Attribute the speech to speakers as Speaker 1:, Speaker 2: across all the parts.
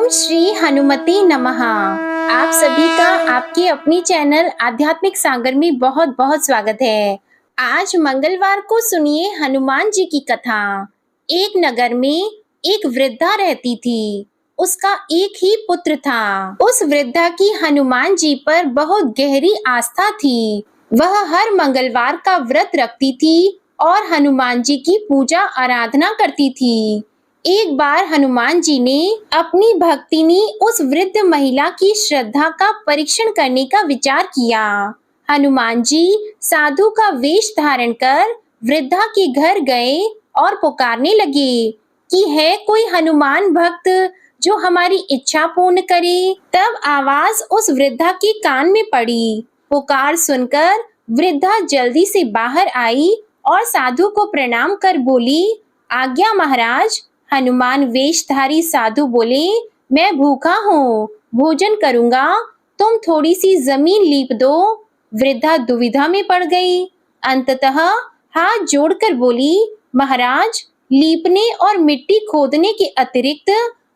Speaker 1: ओम श्री हनुमते नमः। आप सभी का आपके अपनी चैनल आध्यात्मिक सागर में बहुत बहुत स्वागत है। आज मंगलवार को सुनिए हनुमान जी की कथा। एक नगर में एक वृद्धा रहती थी। उसका एक ही पुत्र था। उस वृद्धा की हनुमान जी पर बहुत गहरी आस्था थी। वह हर मंगलवार का व्रत रखती थी और हनुमान जी की पूजा आराधना करती थी। एक बार हनुमान जी ने अपनी भक्तिनी उस वृद्ध महिला की श्रद्धा का परीक्षण करने का विचार किया। हनुमान जी साधु का वेश धारण कर वृद्धा के घर गए और पुकारने लगे कि है कोई हनुमान भक्त जो हमारी इच्छा पूर्ण करे। तब आवाज उस वृद्धा के कान में पड़ी। पुकार सुनकर वृद्धा जल्दी से बाहर आई और साधु को प्रणाम कर बोली, आज्ञा महाराज। हनुमान वेशधारी साधु बोले, मैं भूखा हूँ, भोजन करूंगा, तुम थोड़ी सी जमीन लीप दो। वृद्धा दुविधा में पड़ गई। अंततः हाथ जोड़कर बोली, महाराज, लीपने और मिट्टी खोदने के अतिरिक्त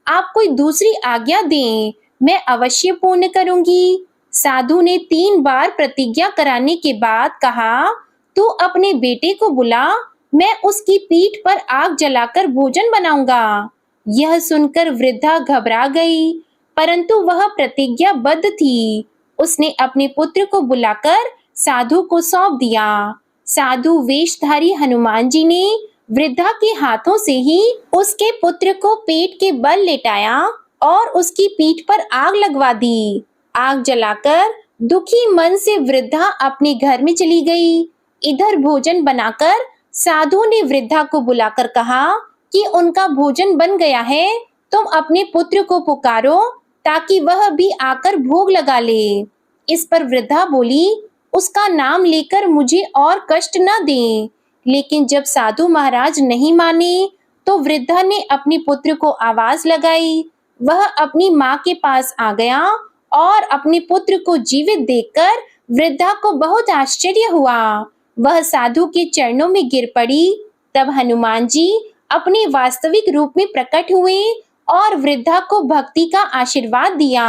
Speaker 1: आप कोई दूसरी आज्ञा दें, मैं अवश्य पूर्ण करूंगी। साधु ने 3 बार प्रतिज्ञा कराने के बाद कहा, तू अपने बेटे को बुला, मैं उसकी पीठ पर आग जलाकर भोजन बनाऊंगा। यह सुनकर वृद्धा घबरा गई, परंतु वह प्रतिज्ञाबद्ध थी। उसने अपने पुत्र को बुलाकर साधु को सौंप दिया। साधु वेशधारी हनुमान जी ने वृद्धा के हाथों से ही उसके पुत्र को पेट के बल लेटाया और उसकी पीठ पर आग लगवा दी। आग जलाकर दुखी मन से वृद्धा अपने घर में चली गई। इधर भोजन बनाकर साधु ने वृद्धा को बुलाकर कहा कि उनका भोजन बन गया है, तुम अपने पुत्र को पुकारो ताकि वह भी आकर भोग लगा ले। इस पर वृद्धा बोली, उसका नाम लेकर मुझे और कष्ट न दें। लेकिन जब साधु महाराज नहीं माने तो वृद्धा ने अपने पुत्र को आवाज लगाई। वह अपनी माँ के पास आ गया और अपने पुत्र को जीवित देखकर वृद्धा को बहुत आश्चर्य हुआ। वह साधु के चरणों में गिर पड़ी। तब हनुमान जी अपने वास्तविक रूप में प्रकट हुए और वृद्धा को भक्ति का आशीर्वाद दिया।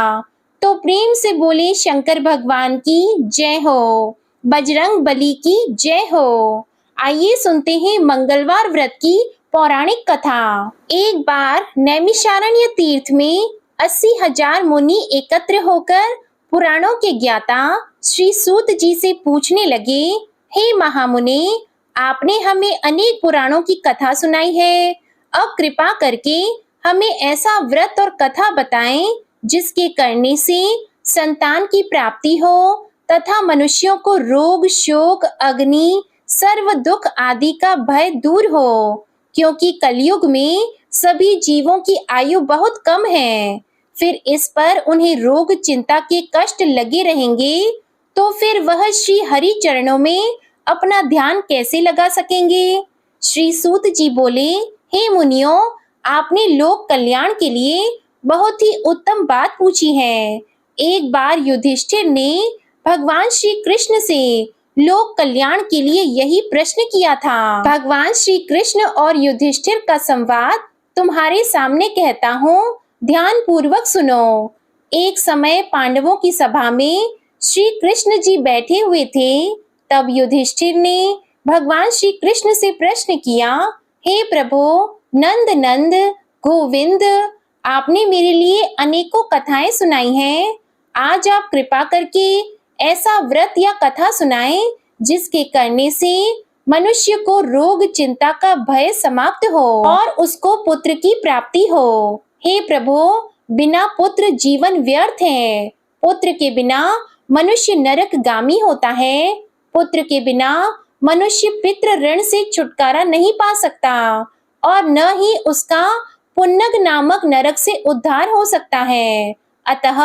Speaker 1: तो प्रेम से बोले, शंकर भगवान की जय हो, बजरंग बली की जय हो। आइए सुनते हैं मंगलवार व्रत की पौराणिक कथा। एक बार नैमिषारण्य तीर्थ में 80,000 मुनि एकत्र होकर पुराणों के ज्ञाता श्री सूत जी से पूछने लगे, हे महामुने, आपने हमें अनेक पुराणों की कथा सुनाई है। अब कृपा करके हमें ऐसा व्रत और कथा बताएं जिसके करने से संतान की प्राप्ति हो तथा मनुष्यों को रोग, शोक, अग्नि, सर्व दुख आदि का भय दूर हो, क्योंकि कलयुग में सभी जीवों की आयु बहुत कम है। फिर इस पर उन्हें रोग, चिंता के कष्ट लगे रहेंगे तो फिर वह श्री हरि चरणों में अपना ध्यान कैसे लगा सकेंगे। श्री सूत जी बोले, हे मुनियों, आपने लोक कल्याण के लिए बहुत ही उत्तम बात पूछी है। एक बार युधिष्ठिर ने भगवान श्री कृष्ण से लोक कल्याण के लिए यही प्रश्न किया था। भगवान श्री कृष्ण और युधिष्ठिर का संवाद तुम्हारे सामने कहता हूँ, ध्यान पूर्वक सुनो। एक समय पांडवों की सभा में श्री कृष्ण जी बैठे हुए थे। तब युधिष्ठिर ने भगवान श्री कृष्ण से प्रश्न किया, हे प्रभु, नंद नंद, गोविंद, आपने मेरे लिए अनेकों कथाएं सुनाई हैं। आज आप कृपा करके ऐसा व्रत या कथा सुनाएं जिसके करने से मनुष्य को रोग, चिंता का भय समाप्त हो और उसको पुत्र की प्राप्ति हो। हे प्रभु, बिना पुत्र जीवन व्यर्थ है। पुत्र के बिना मनुष्य नरकगामी होता है। पुत्र के बिना मनुष्य पितृ ऋण से छुटकारा नहीं पा सकता और न ही उसका पुन्नग नामक नरक से उद्धार हो सकता है। अतः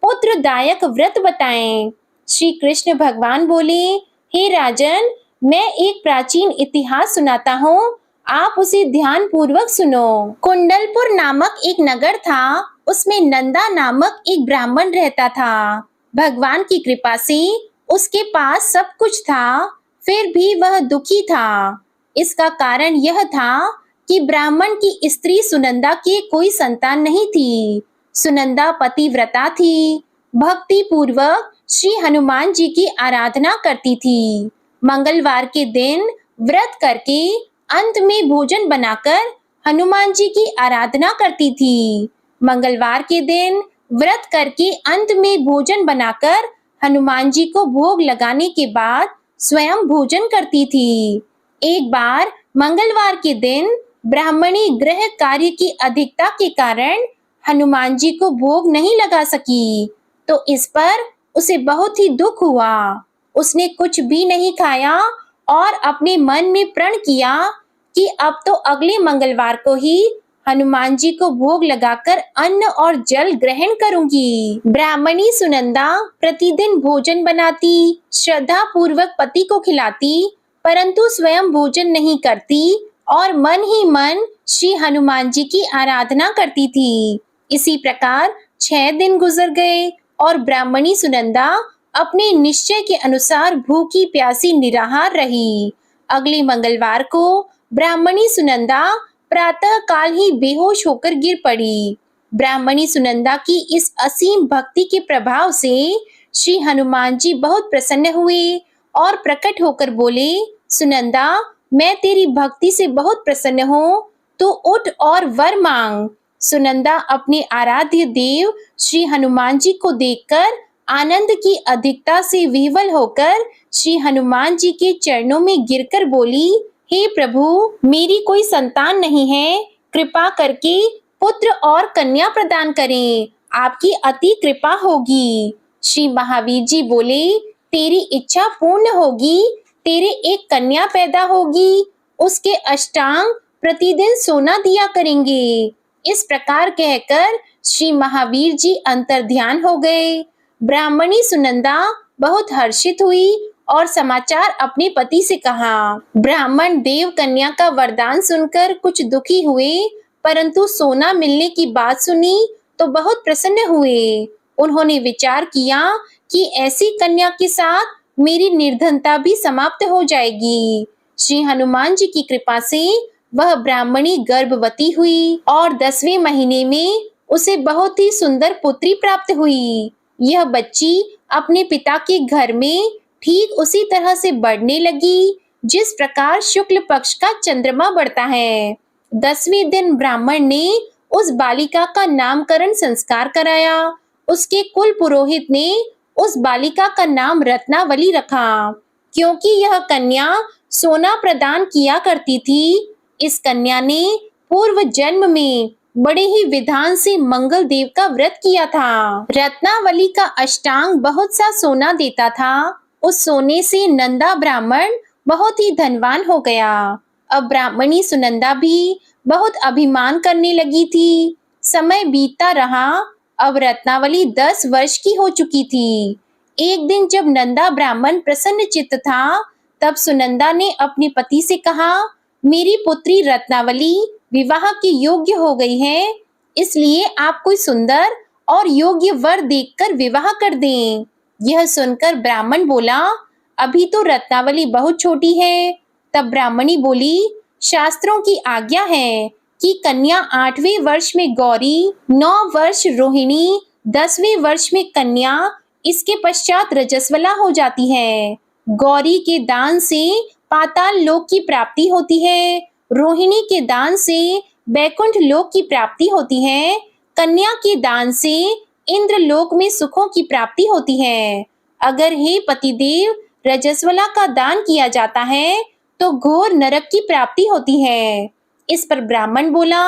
Speaker 1: पुत्रदायक व्रत बताएं। श्री कृष्ण भगवान बोले, हे राजन, मैं एक प्राचीन इतिहास सुनाता हूँ, आप उसे ध्यान पूर्वक सुनो। कुंडलपुर नामक एक नगर था। उसमें नंदा नामक एक ब्राह्मण रहता था। भगवान की कृपा से उसके पास सब कुछ था, फिर भी वह दुखी था। इसका कारण यह था कि ब्राह्मण की स्त्री सुनंदा की कोई संतान नहीं थी। सुनंदा पतिव्रता थी, भक्ति पूर्वक श्री हनुमान जी की आराधना करती थी। मंगलवार के दिन व्रत करके अंत में भोजन बनाकर हनुमान जी की आराधना करती थी। मंगलवार के दिन व्रत करके अंत में भोजन बनाकर हनुमान जी को भोग लगाने के बाद स्वयं भोजन करती थी। एक बार मंगलवार के दिन ब्राह्मणी गृह कार्य की अधिकता के कारण हनुमान जी को भोग नहीं लगा सकी, तो इस पर उसे बहुत ही दुख हुआ। उसने कुछ भी नहीं खाया और अपने मन में प्रण किया कि अब तो अगले मंगलवार को ही हनुमान जी को भोग लगाकर अन्न और जल ग्रहण करूंगी। ब्राह्मणी सुनंदा प्रतिदिन भोजन बनाती, श्रद्धा पूर्वक पति को खिलाती, परंतु स्वयं भोजन नहीं करती और मन ही मन श्री हनुमान जी की आराधना करती थी। इसी प्रकार 6 दिन गुजर गए और ब्राह्मणी सुनंदा अपने निश्चय के अनुसार भूखी प्यासी निराहार रही। अगले मंगलवार को ब्राह्मणी सुनंदा प्रातः काल ही बेहोश होकर गिर पड़ी। ब्राह्मणी सुनंदा की इस असीम भक्ति के प्रभाव से श्री हनुमान जी बहुत प्रसन्न हुए और प्रकट होकर बोले, सुनंदा, मैं तेरी भक्ति से बहुत प्रसन्न हूँ, तू उठ और वर मांग। सुनंदा अपने आराध्य देव श्री हनुमान जी को देखकर आनंद की अधिकता से विह्वल होकर श्री हनुमान जी के चरणों में गिरकर बोली, हे प्रभु, मेरी कोई संतान नहीं है, कृपा करके पुत्र और कन्या प्रदान करें, आपकी अति कृपा होगी। श्री महावीर जी बोले, तेरी इच्छा पूर्ण होगी, तेरे एक कन्या पैदा होगी, उसके अष्टांग प्रतिदिन सोना दिया करेंगे। इस प्रकार कहकर श्री महावीर जी अंतर्ध्यान हो गए। ब्राह्मणी सुनंदा बहुत हर्षित हुई और समाचार अपने पति से कहा। ब्राह्मण देव कन्या का वरदान सुनकर कुछ दुखी हुए, परंतु सोना मिलने की बात सुनी तो बहुत प्रसन्न हुए। उन्होंने विचार किया कि ऐसी कन्या के साथ मेरी निर्धनता भी समाप्त हो जाएगी। श्री हनुमान जी की कृपा से वह ब्राह्मणी गर्भवती हुई और 10वें महीने में उसे बहुत ही सुंदर पुत्री प्राप्त हुई। यह बच्ची अपने पिता के घर में ठीक उसी तरह से बढ़ने लगी जिस प्रकार शुक्ल पक्ष का चंद्रमा बढ़ता है। 10वें दिन ब्राह्मण ने उस बालिका का नामकरण संस्कार कराया। उसके कुल पुरोहित ने उस बालिका का नाम रत्नावली रखा, क्योंकि यह कन्या सोना प्रदान किया करती थी। इस कन्या ने पूर्व जन्म में बड़े ही विधान से मंगल देव का व्रत किया था। रत्नावली का अष्टांग बहुत सा सोना देता था। उस सोने से नंदा ब्राह्मण बहुत ही धनवान हो गया। अब ब्राह्मणी सुनंदा भी बहुत अभिमान करने लगी थी। समय बीतता रहा। अब रत्नावली 10 वर्ष की हो चुकी थी। एक दिन जब नंदा ब्राह्मण प्रसन्न चित्त था, तब सुनंदा ने अपने पति से कहा, मेरी पुत्री रत्नावली विवाह के योग्य हो गई है, इसलिए आप कोई सुंदर और योग्य वर देखकर विवाह कर दें। यह सुनकर ब्राह्मण बोला, अभी तो रत्नावली बहुत छोटी है। तब ब्राह्मणी बोली, शास्त्रों की आज्ञा है कि कन्या 8वें वर्ष में गौरी, 9 वर्ष रोहिणी, 10वें वर्ष में कन्या, इसके पश्चात रजस्वला हो जाती है। गौरी के दान से पाताल लोक की प्राप्ति होती है, रोहिणी के दान से बैकुंठ लोक की प्राप्ति होती है, कन्या के दान से इंद्र लोक में सुखों की प्राप्ति होती है। अगर हे पतिदेव रजस्वला का दान किया जाता है तो घोर नरक की प्राप्ति होती है। इस पर ब्राह्मण बोला,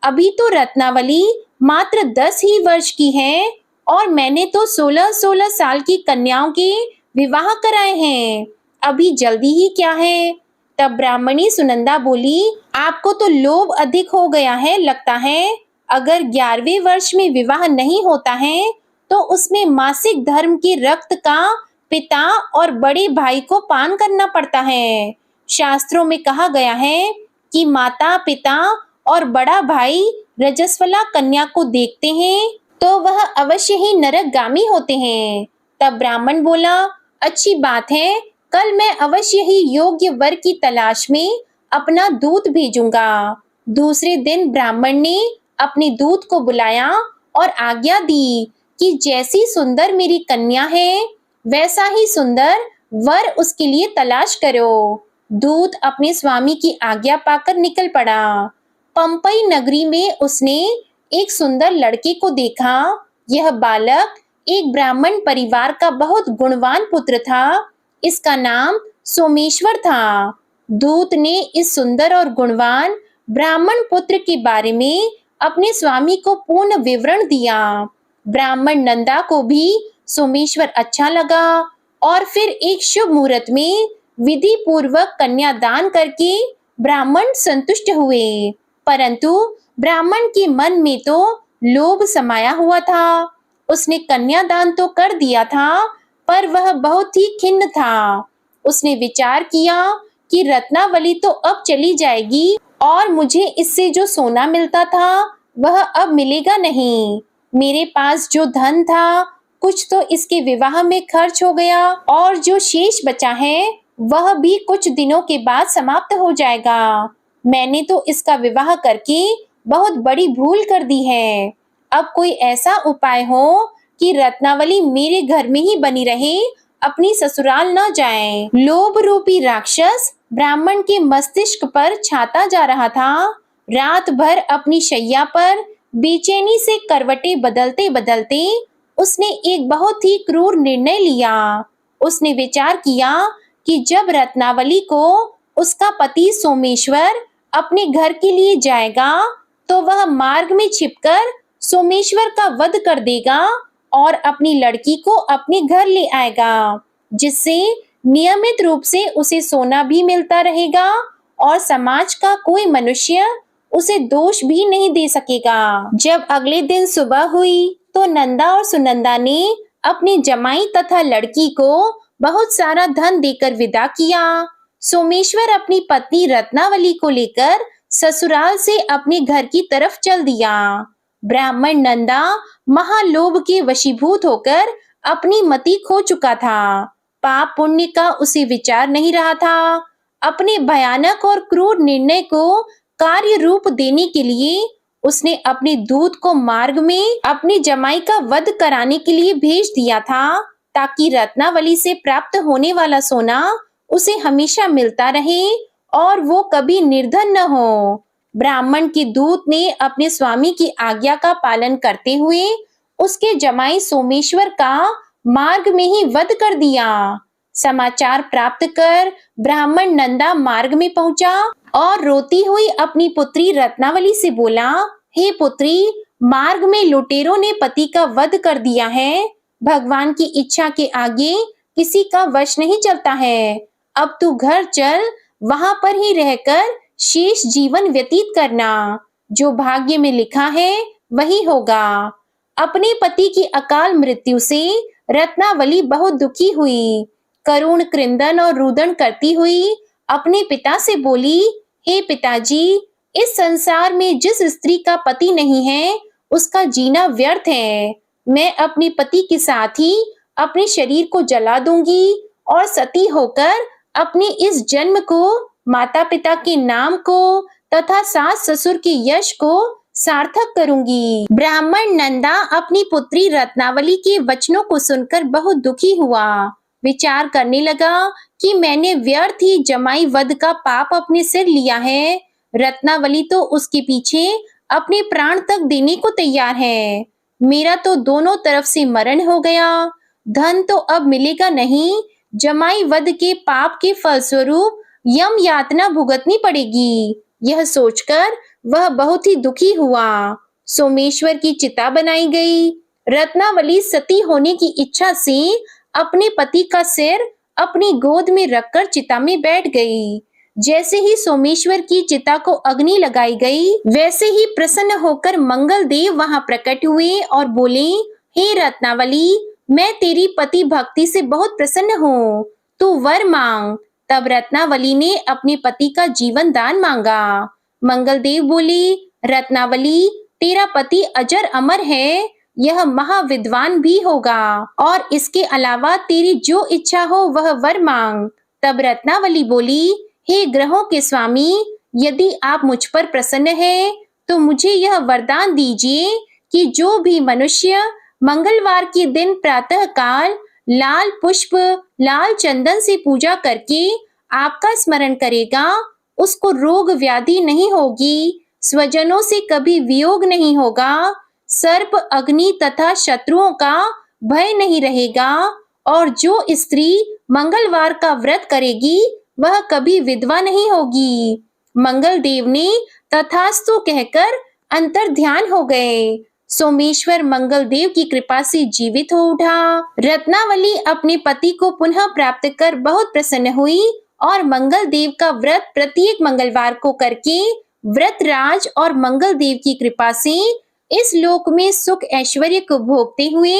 Speaker 1: अभी तो रत्नावली मात्र 10 ही वर्ष की है और मैंने तो 16-16 साल की कन्याओं के विवाह कराए हैं, अभी जल्दी ही क्या है। तब ब्राह्मणी सुनंदा बोली, आपको तो लोभ अधिक हो गया है लगता है। अगर 11वें वर्ष में विवाह नहीं होता है तो उसमें मासिक धर्म के रक्त का पिता और बड़े भाई को पान करना पड़ता है। शास्त्रों में कहा गया है कि माता, पिता और बड़ा भाई रजस्वला कन्या को देखते हैं तो वह अवश्य ही नरकगामी होते हैं। तब ब्राह्मण बोला, अच्छी बात है, कल मैं अवश्य ही योग्य वर की तलाश में अपना दूत भेजूंगा। दूसरे दिन ब्राह्मण ने अपने दूत को बुलाया और आज्ञा दी कि जैसी सुंदर मेरी कन्या है वैसा ही सुंदर वर उसके लिए तलाश करो। दूत अपने स्वामी की आज्ञा पाकर निकल पड़ा। पंपई नगरी में उसने एक सुंदर लड़के को देखा। यह बालक एक ब्राह्मण परिवार का बहुत गुणवान पुत्र था। इसका नाम सोमेश्वर था। दूत ने इस सुंदर और गुणवान ब्राह्मण पुत्र के बारे में अपने स्वामी को पूर्ण विवरण दिया। ब्राह्मण नंदा को भी सोमेश्वर अच्छा लगा और फिर एक शुभ मुहूर्त में विधि पूर्वक कन्यादान करके ब्राह्मण संतुष्ट हुए। परंतु ब्राह्मण के मन में तो लोभ समाया हुआ था। उसने कन्यादान तो कर दिया था, पर वह बहुत ही खिन्न था। उसने विचार किया कि रत्नावली तो अब चली जाएगी और मुझे इससे जो सोना मिलता था वह अब मिलेगा नहीं। मेरे पास जो धन था कुछ तो इसके विवाह में खर्च हो गया और जो शेष बचा है वह भी कुछ दिनों के बाद समाप्त हो जाएगा। मैंने तो इसका विवाह करके बहुत बड़ी भूल कर दी है। अब कोई ऐसा उपाय हो कि रत्नावली मेरे घर में ही बनी रहे, अपनी ससुराल न जाए। लोभ रूपी राक्षस ब्राह्मण के मस्तिष्क पर छाता जा रहा था। रात भर अपनी शैया पर बेचैनी से करवटें बदलते बदलते उसने एक बहुत ही क्रूर निर्णय लिया। उसने विचार किया कि जब रत्नावली को उसका पति सोमेश्वर अपने घर के लिए जाएगा तो वह मार्ग में छिपकर सोमेश्वर का वध कर देगा और अपनी लड़की को अपने घर ले आएगा, जिससे नियमित रूप से उसे सोना भी मिलता रहेगा और समाज का कोई मनुष्य उसे दोष भी नहीं दे सकेगा। जब अगले दिन सुबह हुई तो नंदा और सुनंदा ने अपने जमाई तथा लड़की को बहुत सारा धन देकर विदा किया। सोमेश्वर अपनी पत्नी रत्नावली को लेकर ससुराल से अपने घर की तरफ चल दिया। ब्राह्मण नंदा महालोभ के वशीभूत होकर अपनी मति खो चुका था। पाप पुण्य का उसे विचार नहीं रहा था। अपने भयानक और क्रूर निर्णय को कार्य रूप देने के लिए उसने अपने दूत को मार्ग में अपनी जमाई का वध कराने के लिए भेज दिया था, ताकि रत्नावली से प्राप्त होने वाला सोना उसे हमेशा मिलता रहे और वो कभी निर्धन न हो। ब्राह्मण के दूत ने अपने स्वामी की आज्ञा का पालन करते हुए उसके जमाई सोमेश्वर का मार्ग में ही वध कर दिया। समाचार प्राप्त कर ब्राह्मण नंदा मार्ग में पहुंचा और रोती हुई अपनी पुत्री रत्नावली से बोला, हे पुत्री, मार्ग में लुटेरों ने पति का वध कर दिया है। भगवान की इच्छा के आगे किसी का वश नहीं चलता है। अब तू घर चल, वहां पर ही रहकर शेष जीवन व्यतीत करना। जो भाग्य में लिखा है वही होगा। अपने पति की अकाल मृत्यु से रत्नावली बहुत दुखी हुई। करुण क्रंदन और रुदन करती हुई अपने पिता से बोली, हे पिताजी, इस संसार में जिस स्त्री का पति नहीं है उसका जीना व्यर्थ है। मैं अपने पति के साथ ही अपने शरीर को जला दूंगी और सती होकर अपने इस जन्म को, माता पिता के नाम को तथा सास ससुर के यश को सार्थक करूंगी। ब्राह्मण नंदा अपनी पुत्री रत्नावली के वचनों को सुनकर बहुत दुखी हुआ। विचार करने लगा कि मैंने व्यर्थ ही जमाई वध का पाप अपने सिर लिया है। रत्नावली तो उसके पीछे अपने प्राण तक देने को तैयार है। मेरा तो दोनों तरफ से मरण हो गया। धन तो अब मिलेगा नहीं। जमाई वध के पाप के फलस्वरूप यम यातना भुगतनी पड़ेगी। यह सोचकर वह बहुत ही दुखी हुआ। सोमेश्वर की चिता बनाई गई। रत्नावली सती होने की इच्छा से अपने पति का सिर अपनी गोद में रखकर चिता में बैठ गई। जैसे ही सोमेश्वर की चिता को अग्नि लगाई गई, वैसे ही प्रसन्न होकर मंगल देव वहां प्रकट हुए और बोले, हे रत्नावली, मैं तेरी पति भक्ति से बहुत प्रसन्न हूँ, तू वर मांग। तब रत्नावली ने अपने पति का जीवन दान मांगा। मंगल देव बोले, रत्नावली, तेरा पति अजर अमर है, यह महाविद्वान भी होगा और इसके अलावा तेरी जो इच्छा हो वह वर मांग। तब रत्नावली बोली, हे ग्रहों के स्वामी, यदि आप मुझ पर प्रसन्न हैं तो मुझे यह वरदान दीजिए कि जो भी मनुष्य मंगलवार के दिन प्रातः काल लाल पुष्प, लाल चंदन से पूजा करके आपका स्मरण करेगा, उसको रोग व्याधि नहीं होगी, स्वजनों से कभी वियोग नहीं होगा, सर्प, अग्नि तथा शत्रुओं का भय नहीं रहेगा, और जो स्त्री मंगलवार का व्रत करेगी वह कभी विधवा नहीं होगी। मंगल देव ने तथास्तु कहकर अंतर ध्यान हो गए। सोमेश्वर मंगल देव की कृपा से जीवित हो उठा। रत्नावली अपने पति को पुनः प्राप्त कर बहुत प्रसन्न हुई और मंगल देव का व्रत प्रत्येक मंगलवार को करके व्रतराज और मंगल देव की कृपा से इस लोक में सुख ऐश्वर्य को भोगते हुए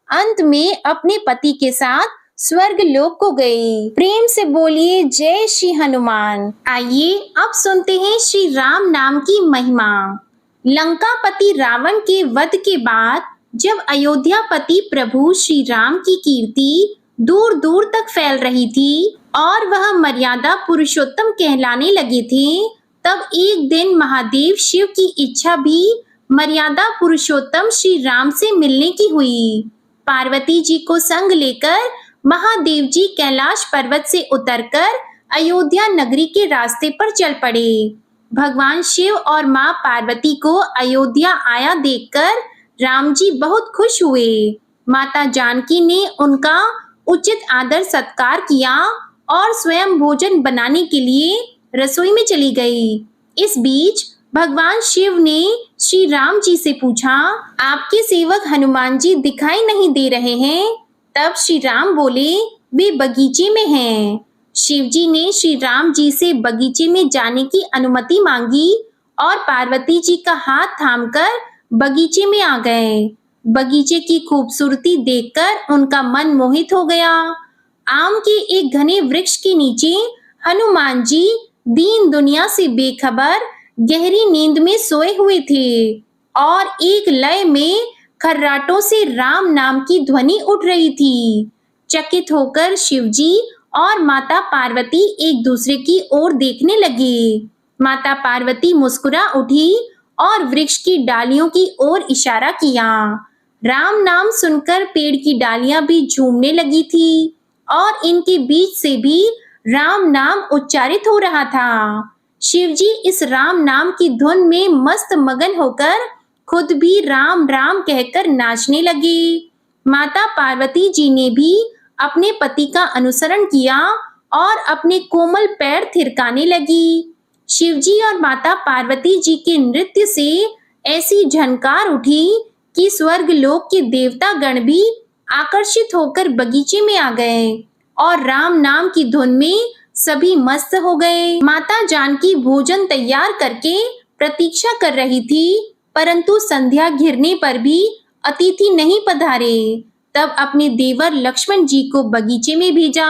Speaker 1: अंत में अपने पति के साथ स्वर्ग लोक को गई। प्रेम से बोलिए जय श्री हनुमान। आइए अब सुनते हैं श्री राम नाम की महिमा। लंकापति रावण के वध के बाद जब अयोध्यापति प्रभु श्री राम की कीर्ति दूर दूर तक फैल रही थी और वह मर्यादा पुरुषोत्तम कहलाने लगे थे, तब एक दिन महादेव शिव की इच्छा भी मर्यादा पुरुषोत्तम श्री राम से मिलने की हुई। पार्वती जी को संग लेकर महादेव जी कैलाश पर्वत से उतरकर अयोध्या नगरी के रास्ते पर चल पड़े। भगवान शिव और मां पार्वती को अयोध्या आया देखकर राम जी बहुत खुश हुए। माता जानकी ने उनका उचित आदर सत्कार किया और स्वयं भोजन बनाने के लिए रसोई में चली गई। इस बीच भगवान शिव ने श्री राम जी से पूछा, आपके सेवक हनुमान जी दिखाई नहीं दे रहे हैं। तब श्री राम बोले, वे बगीचे में हैं। शिव जी ने श्री राम जी से बगीचे में जाने की अनुमति मांगी और पार्वती जी का हाथ थामकर बगीचे में आ गए। बगीचे की खूबसूरती देखकर उनका मन मोहित हो गया। आम के एक घने वृक्ष के नीचे हनुमान जी दीन दुनिया से बेखबर गहरी नींद में सोए हुए थे और एक लय में खर्राटों से राम नाम की ध्वनि उठ रही थी। चकित होकर शिवजी और माता पार्वती एक दूसरे की ओर देखने लगे। माता पार्वती मुस्कुरा उठी और वृक्ष की डालियों की ओर इशारा किया। राम नाम सुनकर पेड़ की डालियां भी झूमने लगी थी और इनके बीच से भी राम नाम उच्चारित हो रहा था। शिवजी इस राम नाम की धुन में मस्त मगन होकर खुद भी राम राम कहकर नाचने लगे। माता पार्वती जी ने भी अपने पति का अनुसरण किया और अपने कोमल पैर थिरकाने लगी। शिवजी और माता पार्वती जी के नृत्य से ऐसी झनकार उठी कि स्वर्ग लोक के देवता गण भी आकर्षित होकर बगीचे में आ गए और राम नाम की धुन में सभी मस्त हो गए। माता जानकी भोजन तैयार करके प्रतीक्षा कर रही थी, परंतु संध्या घिरने पर भी अतिथि नहीं पधारे। तब अपने देवर लक्ष्मण जी को बगीचे में भेजा।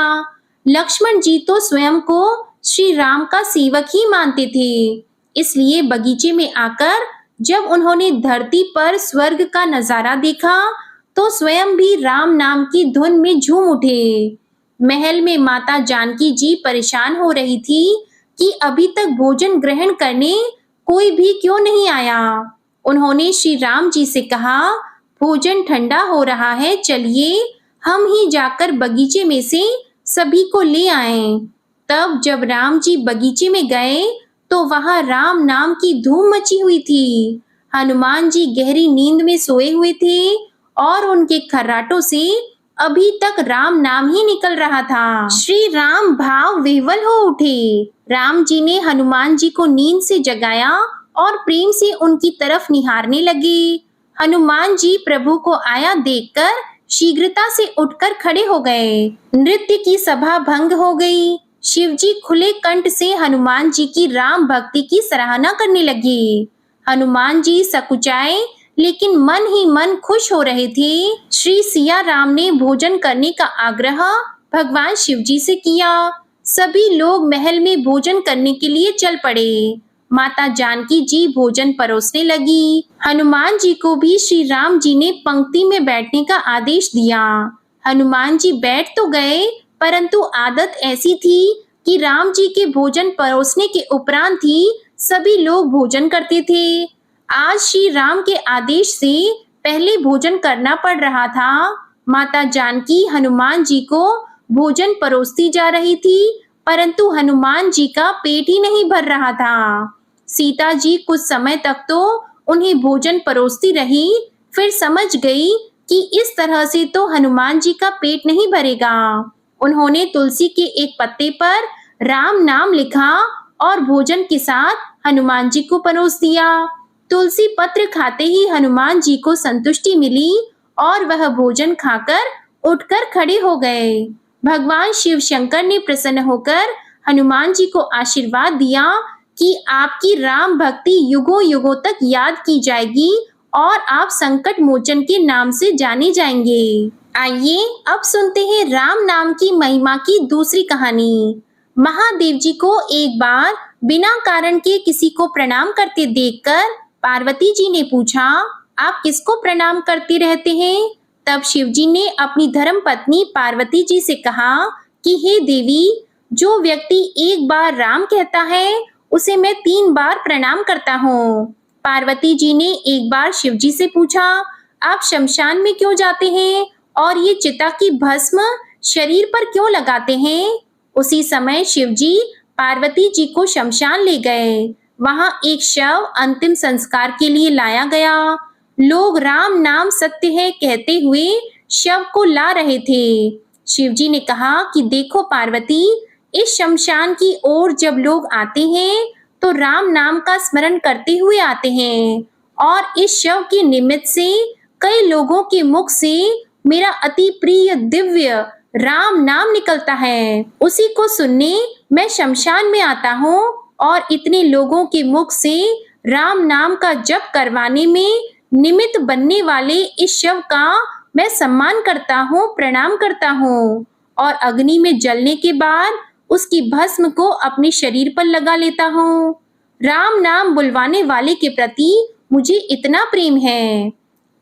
Speaker 1: लक्ष्मण जी तो स्वयं को श्री राम का सेवक ही मानते थे, इसलिए बगीचे में आकर जब उन्होंने धरती पर स्वर्ग का नजारा देखा तो स्वयं भी राम नाम की धुन में झूम उठे। महल में माता जानकी जी परेशान हो रही थी कि अभी तक भोजन ग्रहण करने कोई भी क्यों नहीं आया। उन्होंने श्री राम जी से कहा, भोजन ठंडा हो रहा है, चलिए हम ही जाकर बगीचे में से सभी को ले आएं। तब जब राम जी बगीचे में गए तो वहां राम नाम की धूम मची हुई थी। हनुमान जी गहरी नींद में सोए हुए थे और उनके खर्राटों से अभी तक राम नाम ही निकल रहा था। श्री राम भाव विह्वल हो उठे। राम जी ने हनुमान जी को नींद से जगाया और प्रेम से उनकी तरफ निहारने लगे। हनुमान जी प्रभु को आया देखकर शीघ्रता से उठकर खड़े हो गए। नृत्य की सभा भंग हो गई। शिवजी खुले कंठ से हनुमान जी की राम भक्ति की सराहना करने लगे। हनुमान जी सकुचाए लेकिन मन ही मन खुश हो रहे थे। श्री सिया राम ने भोजन करने का आग्रह भगवान शिवजी से किया। सभी लोग महल में भोजन करने के लिए चल पड़े। माता जानकी जी भोजन परोसने लगी। हनुमान जी को भी श्री राम जी ने पंक्ति में बैठने का आदेश दिया। हनुमान जी बैठ तो गए, परंतु आदत ऐसी थी कि राम जी के भोजन परोसने के उपरांत ही सभी लोग भोजन करते थे। आज श्री राम के आदेश से पहले भोजन करना पड़ रहा था। माता जानकी हनुमान जी को भोजन परोसती जा रही थी, परंतु हनुमान जी का पेट ही नहीं भर रहा था। सीता जी कुछ समय तक तो उन्हें भोजन परोसती रही, फिर समझ गई कि इस तरह से तो हनुमान जी का पेट नहीं भरेगा। उन्होंने तुलसी के एक पत्ते पर राम नाम लिखा और भोजन के साथ हनुमान जी को परोस दिया। तुलसी पत्र खाते ही हनुमान जी को संतुष्टि मिली और वह भोजन खाकर उठकर खड़े हो गए। भगवान शिव शंकर ने प्रसन्न होकर हनुमान जी को आशीर्वाद दिया कि आपकी राम भक्ति युगों युगों तक याद की जाएगी और आप संकट मोचन के नाम से जाने जाएंगे। आइए अब सुनते हैं राम नाम की महिमा की दूसरी कहानी। महादेव जी को एक बार बिना कारण के किसी को प्रणाम करते देखकर पार्वती जी ने पूछा, आप किसको प्रणाम करते रहते हैं? तब शिव जी ने अपनी धर्म पत्नी पार्वती जी से कहा कि हे देवी, जो व्यक्ति एक बार राम कहता है उसे मैं 3 बार प्रणाम करता हूँ। पार्वती जी ने एक बार शिव जी से पूछा, आप शमशान में क्यों जाते हैं और ये चिता की भस्म शरीर पर क्यों लगाते हैं? उसी समय शिव जी पार्वती जी को शमशान ले गए। वहां एक शव अंतिम संस्कार के लिए लाया गया। लोग राम नाम सत्य है कहते हुए शव को ला रहे थे। शिव जी ने कहा कि देखो पार्वती, इस शमशान की ओर जब लोग आते हैं तो राम नाम का स्मरण करते हुए आते हैं और इस शव के निमित्त से कई लोगों के मुख से मेरा अति प्रिय दिव्य राम नाम निकलता है। उसी को सुनने मैं शमशान में आता हूँ और इतने लोगों के मुख से राम नाम का जप करवाने में निमित्त बनने वाले इस शव का मैं सम्मान करता हूँ, प्रणाम करता हूँ और अग्नि में जलने के बाद उसकी भस्म को अपने शरीर पर लगा लेता हूँ। राम नाम बुलवाने वाले के प्रति मुझे इतना प्रेम है।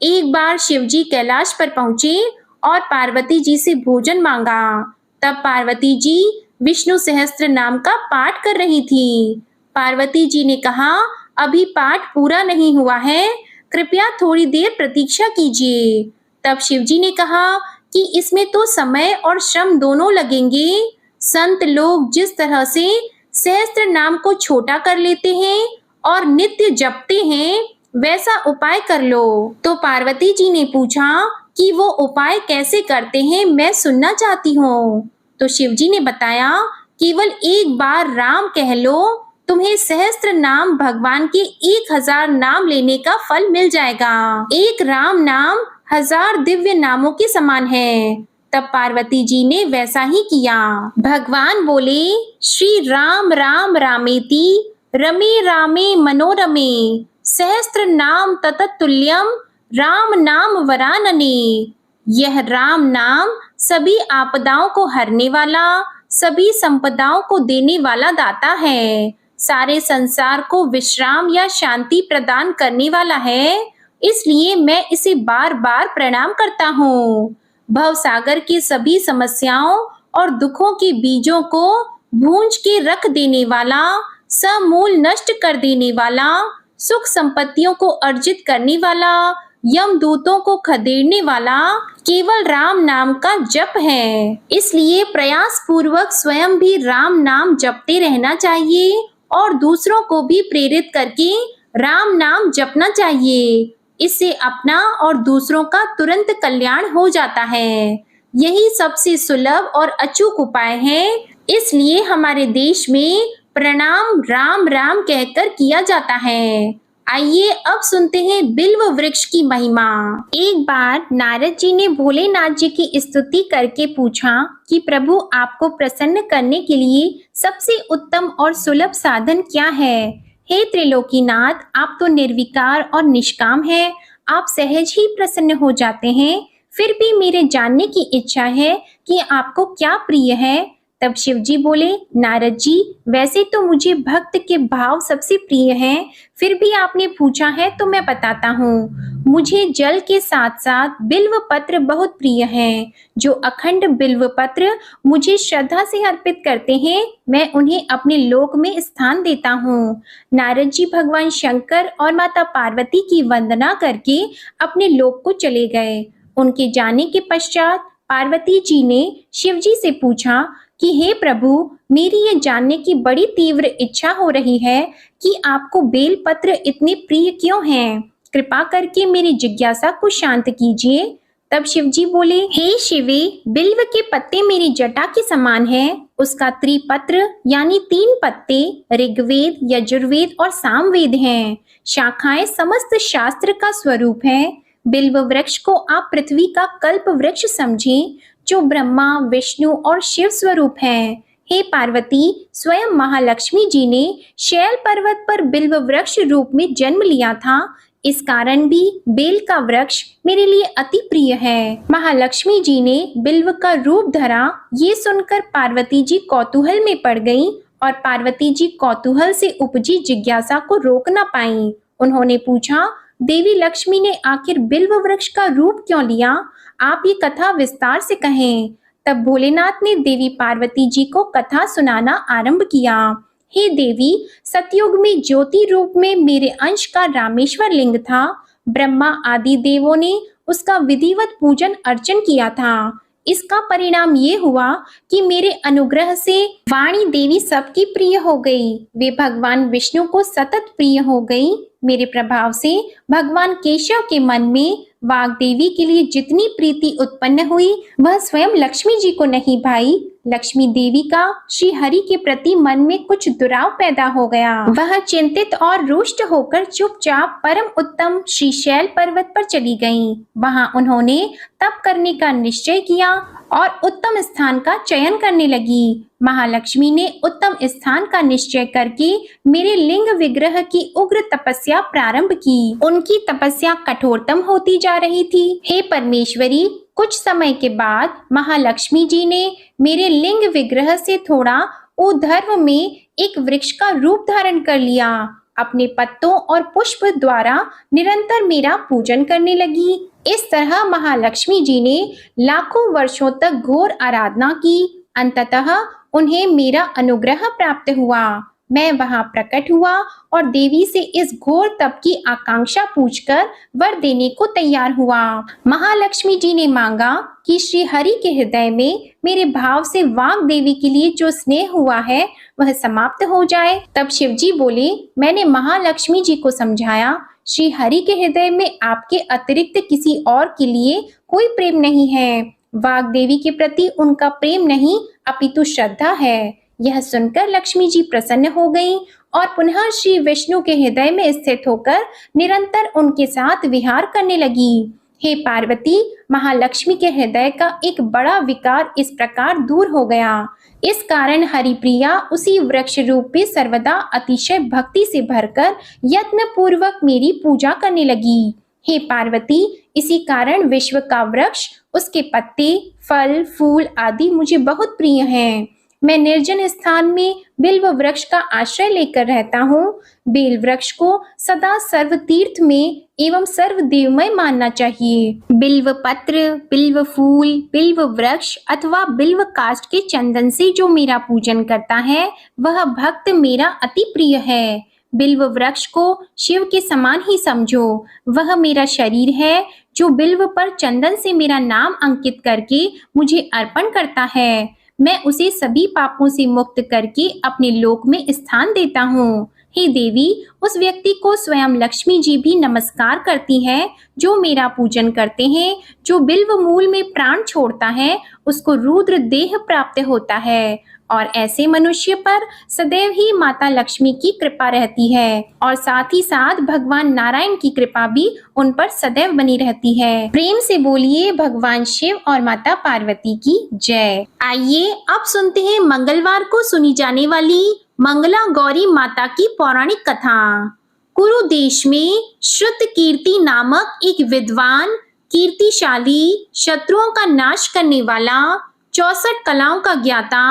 Speaker 1: एक बार शिव जी कैलाश पर पहुंचे और पार्वती जी से भोजन मांगा। तब पार्वती जी विष्णु सहस्त्र नाम का पाठ कर रही थी। पार्वती जी ने कहा, अभी पाठ पूरा नहीं हुआ है, कृपया थोड़ी देर प्रतीक्षा कीजिए। तब शिव जी ने कहा कि इसमें तो समय और श्रम दोनों लगेंगे। संत लोग जिस तरह से सहस्त्र नाम को छोटा कर लेते हैं और नित्य जपते हैं, वैसा उपाय कर लो। तो पार्वती जी ने पूछा कि वो उपाय कैसे करते हैं, मैं सुनना चाहती हूँ। तो शिव जी ने बताया, केवल एक बार राम कह लो, तुम्हें सहस्त्र नाम भगवान के 1000 नाम लेने का फल मिल जाएगा। एक राम नाम 1000 दिव्य नामों के समान है। तब पार्वती जी ने वैसा ही किया। भगवान बोले, श्री राम राम रामेति रमे रामे मनोरमे सहस्त्र नाम तततुल्यम राम नाम वरानने। यह राम नाम सभी आपदाओं को हरने वाला, सभी संपदाओं को देने वाला दाता है, सारे संसार को विश्राम या शांति प्रदान करने वाला है। इसलिए मैं इसे बार बार प्रणाम करता हूँ। भव सागर की सभी समस्याओं और दुखों के बीजों को भूंज के रख देने वाला, समूल नष्ट कर देने वाला, सुख संपत्तियों को अर्जित करने वाला, यमदूतों को खदेड़ने वाला केवल राम नाम का जप है। इसलिए प्रयास पूर्वक स्वयं भी राम नाम जपते रहना चाहिए और दूसरों को भी प्रेरित करके राम नाम जपना चाहिए। इससे अपना और दूसरों का तुरंत कल्याण हो जाता है। यही सबसे सुलभ और अचूक उपाय है। इसलिए हमारे देश में प्रणाम राम राम कहकर किया जाता है। आइए अब सुनते हैं बिल्व वृक्ष की महिमा। एक बार नारद जी ने भोलेनाथ जी की स्तुति करके पूछा कि प्रभु, आपको प्रसन्न करने के लिए सबसे उत्तम और सुलभ साधन क्या है? हे त्रिलोकीनाथ, आप तो निर्विकार और निष्काम हैं। आप सहज ही प्रसन्न हो जाते हैं। फिर भी मेरे जानने की इच्छा है कि आपको क्या प्रिय है, तब शिव जी बोले, नारद जी, वैसे तो मुझे भक्त के भाव सबसे प्रिय हैं, फिर भी आपने पूछा है तो मैं बताता हूँ। मुझे जल के साथ साथ बिल्व पत्र बहुत प्रिय हैं। जो अखंड बिल्व पत्र मुझे श्रद्धा से अर्पित करते हैं, मैं उन्हें अपने लोक में स्थान देता हूँ। नारद जी भगवान शंकर और माता पार्वती की वंदना करके अपने लोक को चले गए। उनके जाने के पश्चात पार्वती जी ने शिव जी से पूछा कि हे प्रभु, मेरी ये जानने की बड़ी तीव्र इच्छा हो रही है कि आपको बेलपत्र इतने प्रिय क्यों हैं? कृपा करके मेरी जिज्ञासा को शांत कीजिए। तब शिव जी बोले, हे शिवे, बिल्व के पत्ते मेरी जटा के समान हैं। उसका त्रिपत्र यानी 3 पत्ते ऋग्वेद, यजुर्वेद और सामवेद हैं। शाखाएं समस्त शास्त्र का स्वरूप है। बिल्व वृक्ष को आप पृथ्वी का कल्प वृक्ष समझें, जो ब्रह्मा, विष्णु और शिव स्वरूप हैं। हे पार्वती, स्वयं महालक्ष्मी जी ने शैल पर्वत पर बिल्व वृक्ष रूप में जन्म लिया था। इस कारण भी बेल का वृक्ष मेरे लिए अति प्रिय है। महालक्ष्मी जी ने बिल्व का रूप धरा, ये सुनकर पार्वती जी कौतूहल में पड़ गईं और पार्वती जी कौतूहल से उपजी जिज्ञासा को रोक न पाईं। उन्होंने पूछा, देवी लक्ष्मी ने आखिर बिल्व वृक्ष का रूप क्यों लिया? आप ये कथा विस्तार से कहें। तब भोलेनाथ ने देवी पार्वती जी को कथा सुनाना आरंभ किया। हे देवी, सतयुग में ज्योति रूप में मेरे अंश का रामेश्वर लिंग था। ब्रह्मा आदि देवों ने उसका विधिवत पूजन अर्चन किया था। इसका परिणाम ये हुआ कि मेरे अनुग्रह से वाणी देवी सबकी प्रिय हो गई। वे भगवान विष्णु को सतत प्रिय हो गई। मेरे प्रभाव से भगवान केशव के मन में वाग देवी के लिए जितनी प्रीति उत्पन्न हुई, वह स्वयं लक्ष्मी जी को नहीं भाई। लक्ष्मी देवी का श्री हरि के प्रति मन में कुछ दुराव पैदा हो गया। वह चिंतित और रुष्ट होकर चुपचाप परम उत्तम श्रीशैल पर्वत पर चली गईं। वहां उन्होंने तप करने का निश्चय किया और उत्तम स्थान का चयन करने लगी। महालक्ष्मी ने उत्तम स्थान का निश्चय करके मेरे लिंग विग्रह की उग्र तपस्या प्रारंभ की। उनकी तपस्या कठोरतम होती जा रही थी। हे परमेश्वरी, कुछ समय के बाद महालक्ष्मी जी ने मेरे लिंग विग्रह से थोड़ा ऊर्ध्व में एक वृक्ष का रूप धारण कर लिया। अपने पत्तों और पुष्प द्वारा निरंतर मेरा पूजन करने लगी। इस तरह महालक्ष्मी जी ने लाखों वर्षों तक घोर आराधना की। अंततः उन्हें मेरा अनुग्रह प्राप्त हुआ। मैं वहां प्रकट हुआ और देवी से इस घोर तप की आकांक्षा पूछकर वर देने को तैयार हुआ। महालक्ष्मी जी ने मांगा कि श्री हरि के हृदय में मेरे भाव से वाग देवी के लिए जो स्नेह हुआ है वह समाप्त हो जाए। तब शिव जी बोले, मैंने महालक्ष्मी जी को समझाया, श्री हरि के हृदय में आपके अतिरिक्त किसी और के लिए कोई प्रेम नहीं है। वाग देवी के प्रति उनका प्रेम नहीं अपितु श्रद्धा है। यह सुनकर लक्ष्मी जी प्रसन्न हो गईं और पुनः श्री विष्णु के हृदय में स्थित होकर निरंतर उनके साथ विहार करने लगी। हे पार्वती, महालक्ष्मी के हृदय का एक बड़ा विकार इस प्रकार दूर हो गया। इस कारण हरिप्रिया उसी वृक्ष रूप में सर्वदा अतिशय भक्ति से भरकर यत्न पूर्वक मेरी पूजा करने लगी। हे पार्वती, इसी कारण विश्व का वृक्ष, उसके पत्ते, फल, फूल आदि मुझे बहुत प्रिय हैं। मैं निर्जन स्थान में बिल्व वृक्ष का आश्रय लेकर रहता हूँ। बेल वृक्ष को सदा सर्व तीर्थ में एवं सर्व देवमय मानना चाहिए। बिल्व पत्र, बिल्व फूल, बिल्व वृक्ष अथवा बिल्व काष्ठ के चंदन से जो मेरा पूजन करता है, वह भक्त मेरा अति प्रिय है। बिल्व वृक्ष को शिव के समान ही समझो। वह मेरा शरीर है जो बिल्व पर चंदन से मेरा नाम अंकित करके मुझे अर्पण करता है। मैं उसे सभी पापों से मुक्त करके अपने लोक में स्थान देता हूँ। हे देवी, उस व्यक्ति को स्वयं लक्ष्मी जी भी नमस्कार करती है जो मेरा पूजन करते हैं। जो बिल्व मूल में प्राण छोड़ता है उसको रुद्र देह प्राप्त होता है और ऐसे मनुष्य पर सदैव ही माता लक्ष्मी की कृपा रहती है और साथ ही साथ भगवान नारायण की कृपा भी उन पर सदैव बनी रहती है। प्रेम से बोलिए भगवान शिव और माता पार्वती की जय। आइए अब सुनते हैं मंगलवार को सुनी जाने वाली मंगला गौरी माता की पौराणिक कथा। कुरु देश में श्रुत कीर्ति नामक एक विद्वान, कीर्तिशाली, शत्रुओं का नाश करने वाला, 64 कलाओं का ज्ञाता,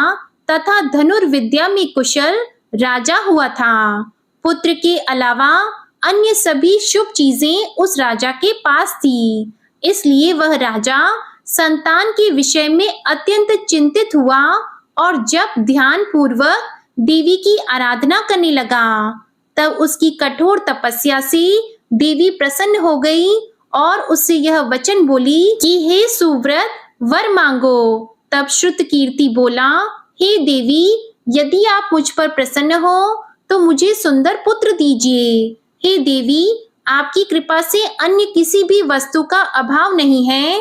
Speaker 1: तथा धनुर्विद्या में कुशल राजा हुआ था। पुत्र के अलावा अन्य सभी शुभ चीजें उस राजा के पास थी, इसलिए वह राजा संतान के विषय में अत्यंत चिंतित हुआ और जब ध्यान पूर्वक देवी की आराधना करने लगा, तब उसकी कठोर तपस्या से देवी प्रसन्न हो गई और उससे यह वचन बोली कि हे सुव्रत, वर मांगो। तब श्रुतकीर्ति बोला, हे देवी, यदि आप मुझ पर प्रसन्न हो तो मुझे सुंदर पुत्र दीजिए। हे देवी, आपकी कृपा से अन्य किसी भी वस्तु का अभाव नहीं है।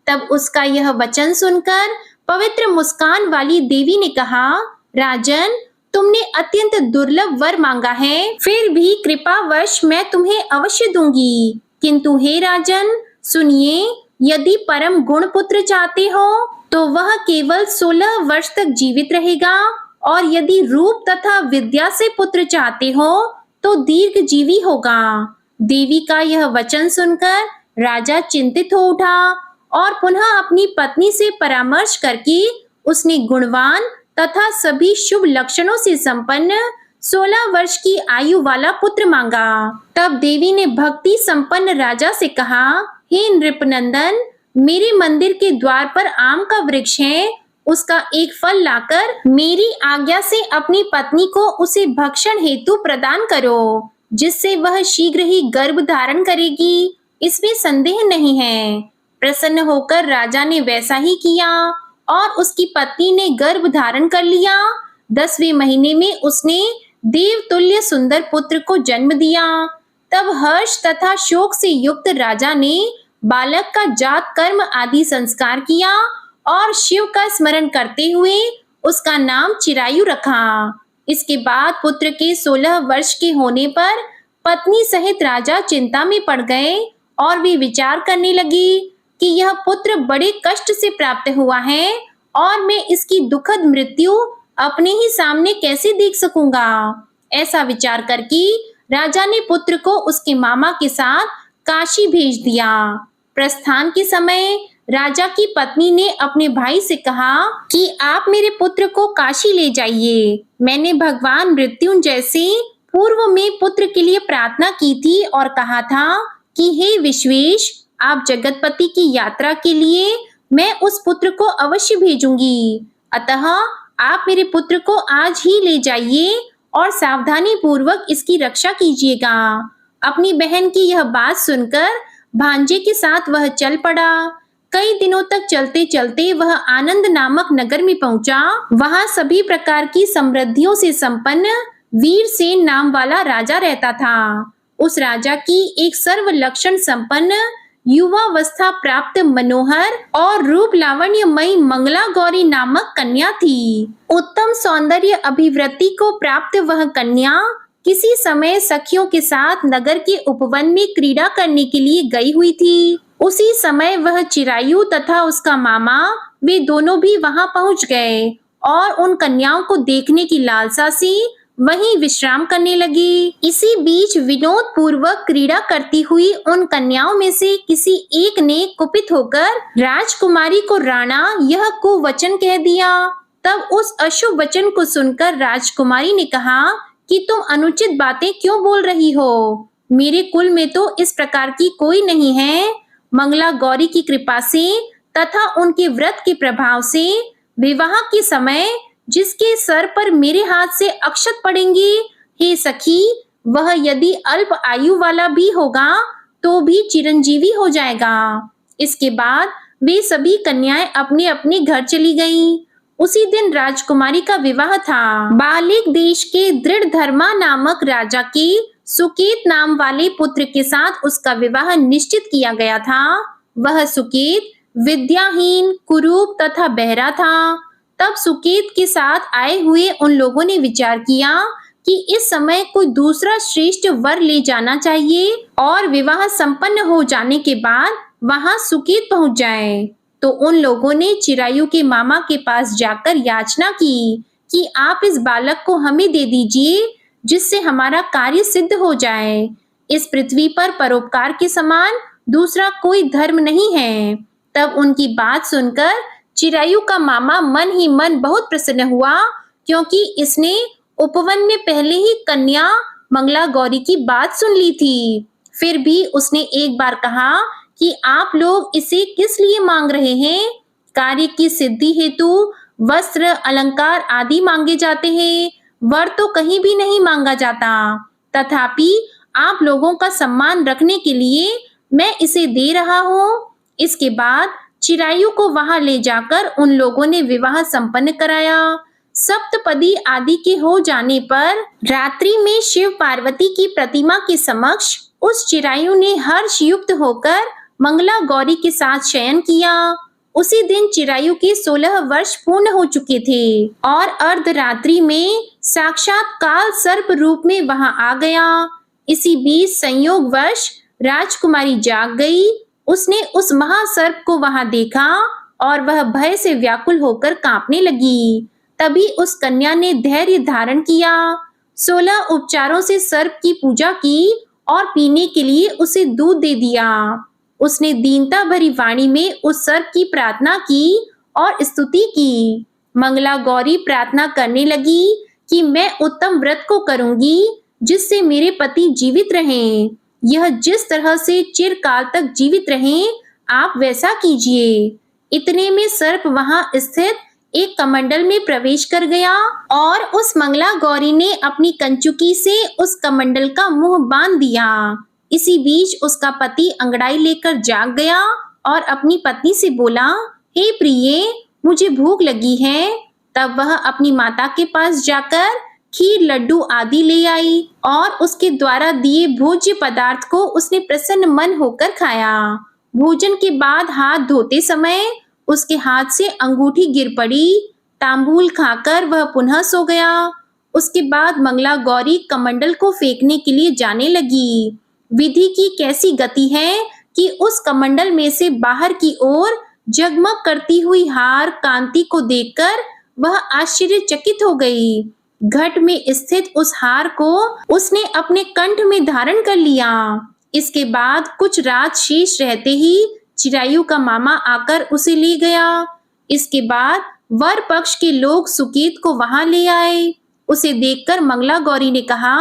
Speaker 1: तब उसका यह वचन सुनकर पवित्र मुस्कान वाली देवी ने कहा, राजन, तुमने अत्यंत दुर्लभ वर मांगा है, फिर भी कृपावश मैं तुम्हें अवश्य दूंगी। किंतु हे राजन, सुनिए, यदि परम गुण पुत्र चाहते हो तो वह केवल 16 वर्ष तक जीवित रहेगा, और यदि रूप तथा विद्या से पुत्र चाहते हो तो दीर्घ जीवी होगा। देवी का यह वचन सुनकर राजा चिंतित हो उठा और पुनः अपनी पत्नी से परामर्श करके उसने गुणवान तथा सभी शुभ लक्षणों से संपन्न 16 वर्ष की आयु वाला पुत्र मांगा। तब देवी ने भक्ति संपन्न राजा से कहा, हे नृपनंदन, मेरे मंदिर के द्वार पर आम का वृक्ष है, उसका एक फल लाकर मेरी आज्ञा से अपनी पत्नी को उसे भक्षण हेतु प्रदान करो, जिससे वह शीघ्र ही गर्भ धारण करेगी, इसमें संदेह नहीं है। प्रसन्न होकर राजा ने वैसा ही किया और उसकी पत्नी ने गर्भ धारण कर लिया। 10वें महीने में उसने देवतुल्य सुंदर पुत्र को जन्म दिया। तब हर्ष तथा शोक से युक्त राजा ने बालक का जात कर्म आदि संस्कार किया और शिव का स्मरण करते हुए उसका नाम चिरायु रखा। इसके बाद पुत्र के 16 वर्ष के होने पर पत्नी सहित राजा चिंता में पड़ गए और वे विचार करने लगे कि यह पुत्र बड़े कष्ट से प्राप्त हुआ है और मैं इसकी दुखद मृत्यु अपने ही सामने कैसे देख सकूंगा। ऐसा विचार करके राजा ने पुत्र को उसके मामा के साथ काशी भेज दिया। प्रस्थान के समय राजा की पत्नी ने अपने भाई से कहा कि आप मेरे पुत्र को काशी ले जाइए। मैंने भगवान मृत्युंजय से पूर्व में पुत्र के लिए प्रार्थना की थी और कहा था कि हे विश्वेश, आप जगतपति की यात्रा के लिए मैं उस पुत्र को अवश्य भेजूंगी। अतः आप मेरे पुत्र को आज ही ले जाइए और सावधानी पूर्वक इसकी रक्षा कीजिएगा। अपनी बहन की यह बात सुनकर भांजे के साथ वह चल पड़ा। कई दिनों तक चलते चलते वह आनंद नामक नगर में पहुंचा। वहां सभी प्रकार की समृद्धियों से संपन्न वीरसेन नाम वाला राजा रहता था। उस राजा की एक सर्व लक्षण संपन्न युवावस्था प्राप्त मनोहर और रूप लावण्यमयी मंगला गौरी नामक कन्या थी। उत्तम सौंदर्य अभिवृद्धि को प्राप्त वह कन्या किसी समय सखियों के साथ नगर के उपवन में क्रीड़ा करने के लिए गई हुई थी। उसी समय वह चिरायु तथा उसका मामा वे दोनों भी वहां पहुंच गए और उन कन्याओं को देखने की लालसा से वहीं विश्राम करने लगे। इसी बीच विनोद पूर्वक क्रीड़ा करती हुई उन कन्याओं में से किसी एक ने कुपित होकर राजकुमारी को राणा यह कुवचन कह दिया। तब उस अशुभ वचन को सुनकर राजकुमारी ने कहा कि तुम अनुचित बातें क्यों बोल रही हो? मेरे कुल में तो इस प्रकार की कोई नहीं है। मंगला गौरी की कृपा से तथा उनके व्रत के प्रभाव से विवाह के समय जिसके सर पर मेरे हाथ से अक्षत पड़ेंगे, हे सखी, वह यदि अल्प आयु वाला भी होगा तो भी चिरंजीवी हो जाएगा। इसके बाद वे सभी कन्याएं अपने अपने घर चली गईं। उसी दिन राजकुमारी का विवाह था। बालिक देश के दृढ़धर्मा नामक राजा के सुकेत नाम वाले पुत्र के साथ उसका विवाह निश्चित किया गया था। वह सुकेत विद्याहीन, कुरूप तथा बहरा था। तब सुकेत के साथ आए हुए उन लोगों ने विचार किया कि इस समय कोई दूसरा श्रेष्ठ वर ले जाना चाहिए और विवाह संपन्न हो जाने के बाद वहां सुकेत पहुंच जाए। तो उन लोगों ने चिरायु के मामा के पास जाकर याचना की कि आप इस बालक को हमें दे दीजिए, जिससे हमारा कार्य सिद्ध हो जाए। इस पृथ्वी पर परोपकार के समान दूसरा कोई धर्म नहीं है। तब उनकी बात सुनकर चिरायु का मामा मन ही मन बहुत प्रसन्न हुआ क्योंकि इसने उपवन में पहले ही कन्या मंगला गौरी की बात सुन ली थी। फिर भी उसने एक बार कहा कि आप लोग इसे किस लिए मांग रहे हैं? कार्य की सिद्धि हेतु वस्त्र, अलंकार आदि मांगे जाते हैं, वर तो कहीं भी नहीं मांगा जाता। तथापि आप लोगों का सम्मान रखने के लिए मैं इसे दे रहा हूँ। इसके बाद चिरायु को वहां ले जाकर उन लोगों ने विवाह संपन्न कराया। सप्तपदी आदि के हो जाने पर रात्रि में शिव पार्वती की प्रतिमा के समक्ष उस चिरायु ने हर्ष युक्त होकर मंगला गौरी के साथ शयन किया। उसी दिन चिरायु के 16 वर्ष पूर्ण हो चुके थे और अर्धरात्रि में साक्षात काल सर्प रूप में वहां आ गया। इसी बीच संयोगवश राजकुमारी जाग गई। उसने उस महासर्प को वहां देखा और वह भय से व्याकुल होकर कांपने लगी। तभी उस कन्या ने धैर्य धारण किया, 16 उपचारों से सर्प की पूजा की और पीने के लिए उसे दूध दे दिया। उसने दीनता भरी वाणी में उस सर्प की प्रार्थना की और स्तुति की। मंगला गौरी प्रार्थना करने लगी कि मैं उत्तम व्रत को करूंगी जिससे मेरे पति जीवित रहें। यह जिस तरह से चिरकाल तक जीवित रहें, आप वैसा कीजिए। इतने में सर्प वहां स्थित एक कमंडल में प्रवेश कर गया और उस मंगला गौरी ने अपनी कंचुकी से उस कमंडल का मुंह बांध दिया। इसी बीच उसका पति अंगड़ाई लेकर जाग गया और अपनी पत्नी से बोला, हे प्रिये, मुझे भूख लगी है। तब वह अपनी माता के पास जाकर खीर, लड्डू आदि ले आई और उसके द्वारा दिए भोज्य पदार्थ को उसने प्रसन्न मन होकर खाया। भोजन के बाद हाथ धोते समय उसके हाथ से अंगूठी गिर पड़ी। तांबूल खाकर वह पुनः सो गया। उसके बाद मंगला गौरी कमंडल को फेंकने के लिए जाने लगी। विधि की कैसी गति है कि उस कमंडल में से बाहर की ओर जगमग करती हुई हार कांति को देखकर वह आश्चर्यचकित हो गई। घट में स्थित उस हार को उसने अपने कंठ में धारण कर लिया। इसके बाद कुछ रात शेष रहते ही चिरायु का मामा आकर उसे ले गया। इसके बाद वर पक्ष के लोग सुकेत को वहां ले आए। उसे देखकर मंगला गौरी ने कहा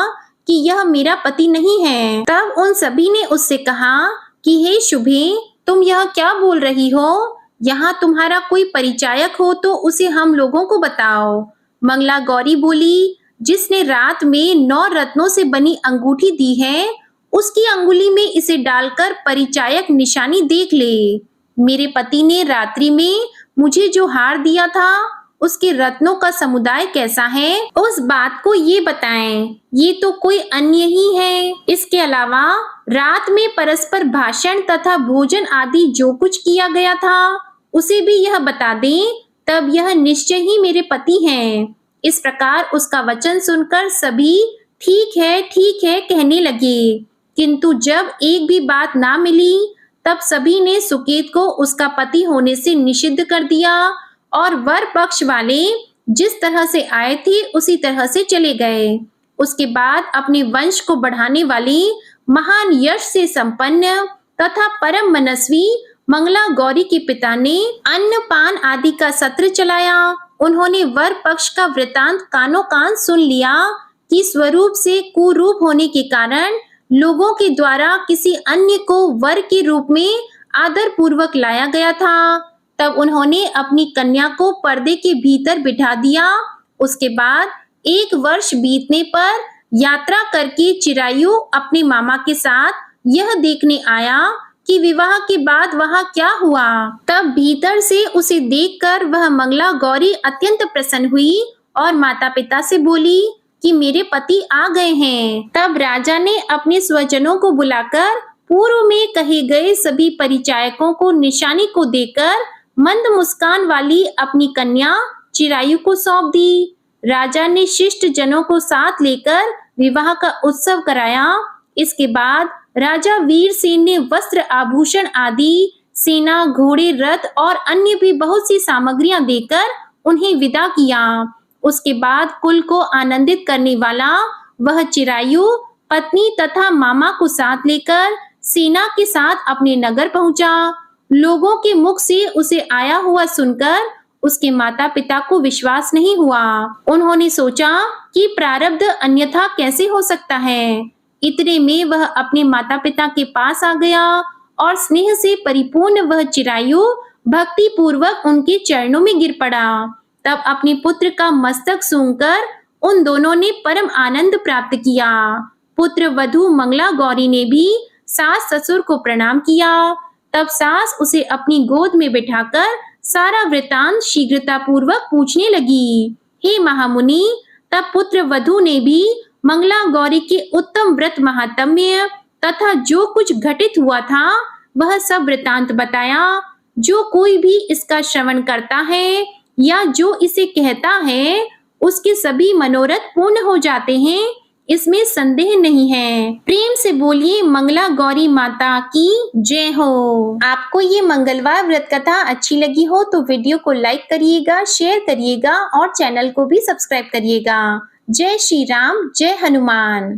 Speaker 1: कि यह मेरा पति नहीं है। तब उन सभी ने उससे कहा कि हे शुभे, तुम यह क्या बोल रही हो? यहाँ तुम्हारा कोई परिचायक हो तो उसे हम लोगों को बताओ। मंगला गौरी बोली, जिसने रात में 9 रत्नों से बनी अंगूठी दी है, उसकी अंगुली में इसे डालकर परिचायक निशानी देख ले। मेरे पति ने रात्रि में मुझे जो हार दिया था, उसके रत्नों का समुदाय कैसा है, उस बात को ये बताएं। ये तो कोई अन्य ही है। इसके अलावा रात में परस्पर भाषण तथा भोजन आदि जो कुछ किया गया था, उसे भी यह बता दें, तब यह निश्चय ही मेरे पति हैं। इस प्रकार उसका वचन सुनकर सभी ठीक है कहने लगे, किंतु जब एक भी बात ना मिली, तब सभी ने सुकेत को उसका पति होने से निषिद्ध कर दिया और वर पक्ष वाले जिस तरह से आए थे उसी तरह से चले गए। उसके बाद अपने वंश को बढ़ाने वाली महान यश से संपन्न तथा परम मनस्वी मंगला गौरी के पिता ने अन्न पान आदि का सत्र चलाया। उन्होंने वर पक्ष का वृतांत कानों कान सुन लिया कि स्वरूप से कुरूप होने के कारण लोगों के द्वारा किसी अन्य को वर के रूप में आदर पूर्वक लाया गया था। तब उन्होंने अपनी कन्या को पर्दे के भीतर बिठा दिया। उसके बाद 1 वर्ष बीतने पर यात्रा करके चिरायु अपने मामा के साथ यह देखने आया कि विवाह के बाद वहां क्या हुआ। तब भीतर से उसे देखकर वह मंगला गौरी अत्यंत प्रसन्न हुई और माता पिता से बोली कि मेरे पति आ गए हैं। तब राजा ने अपने स्वजनों को बुलाकर पूर्व में कहे गए सभी परिचायकों को निशानी को देकर मंद मुस्कान वाली अपनी कन्या चिरायु को सौंप दी। राजा ने शिष्ट जनों को साथ लेकर विवाह का उत्सव कराया। इसके बाद राजा वीरसेन ने वस्त्र, आभूषण आदि, सेना, घोड़े, रथ और अन्य भी बहुत सी सामग्रियां देकर उन्हें विदा किया। उसके बाद कुल को आनंदित करने वाला वह चिरायु पत्नी तथा मामा को साथ लेकर सेना के साथ अपने नगर पहुंचा। लोगों के मुख से उसे आया हुआ सुनकर उसके माता पिता को विश्वास नहीं हुआ। उन्होंने सोचा कि प्रारब्ध अन्यथा कैसे हो सकता है। इतने में वह अपने माता पिता के पास आ गया और स्नेह से परिपूर्ण वह चिरायु भक्ति पूर्वक उनके चरणों में गिर पड़ा। तब अपने पुत्र का मस्तक सूंघकर उन दोनों ने परम आनंद प्राप्त किया। पुत्र वधू मंगला गौरी ने भी सास ससुर को प्रणाम किया। तब सास उसे अपनी गोद में बिठाकर सारा वृतांत शीघ्रता पूर्वक पूछने लगी। हे महामुनि, तब पुत्र वधू ने भी मंगला गौरी के उत्तम व्रत महात्म्य तथा जो कुछ घटित हुआ था वह सब वृतांत बताया। जो कोई भी इसका श्रवण करता है या जो इसे कहता है उसके सभी मनोरथ पूर्ण हो जाते हैं, इसमें संदेह नहीं है। प्रेम से बोलिए मंगला गौरी माता की जय हो। आपको ये मंगलवार व्रत कथा अच्छी लगी हो तो वीडियो को लाइक करिएगा, शेयर करिएगा और चैनल को भी सब्सक्राइब करिएगा। जय श्री राम, जय हनुमान।